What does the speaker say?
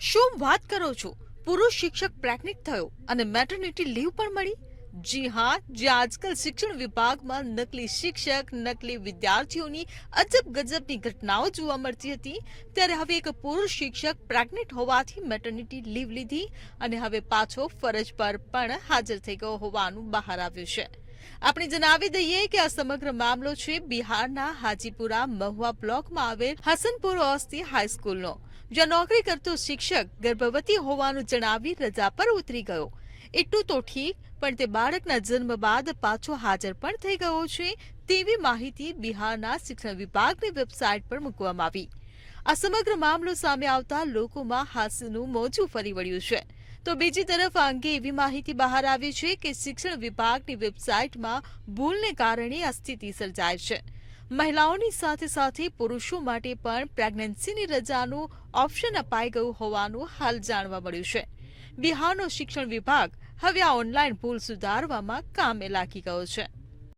શું વાત કરો છો? પુરુષ શિક્ષક પ્રેગ્નેન્ટ થયો અને મેટર્નિટી લીવ પણ મળી? જી હા, જે આજકાલ શિક્ષણ વિભાગમાં નકલી શિક્ષક, નકલી વિદ્યાર્થીઓની અજબ ગજબની ઘટનાઓ જોવા મળતી હતી, ત્યારે હવે એક પુરુષ શિક્ષક પ્રેગ્નેન્ટ હોવાથી મેટર્નિટી લીવ લીધી અને હવે પાછો ફરજ પર પણ હાજર થઈ ગયો હોવાનું બહાર આવ્યું છે. આપણે જણાવી દઈએ કે આ સમગ્ર મામલો છે બિહારના હાજીપુરા મહુવા બ્લોકમાં આવેલ હસનપુર ઓસ્તી હાઈસ્કૂલનો, જ્યાં નોકરી કરતો શિક્ષક ગર્ભવતી હોવાનું જણાવી રજા પર ઉતરી ગયો. એટલું તો ઠીક, પણ તે બાળકના જન્મ બાદ પાછો હાજર પણ થઈ ગયો છે તેવી માહિતી બિહારના શિક્ષણ વિભાગની વેબસાઇટ પર મૂકવામાં આવી. આ સમગ્ર મામલો સામે આવતા લોકોમાં હાસ્યનું મોજું ફરી વળ્યું છે. તો બીજી તરફ આ અંગે એવી માહિતી બહાર આવી છે કે શિક્ષણ વિભાગની વેબસાઇટમાં ભૂલને કારણે આ સ્થિતિ સર્જાય છે. મહિલાઓની સાથે સાથે પુરુષો માટે પણ પ્રેગ્નન્સીની રજાનું ઓપ્શન અપાઈ ગયું હોવાનું હાલ જાણવા મળ્યું છે. બિહારનો શિક્ષણ વિભાગ હવે આ ઓનલાઈન ભૂલ સુધારવામાં કામે લાગી ગયો છે.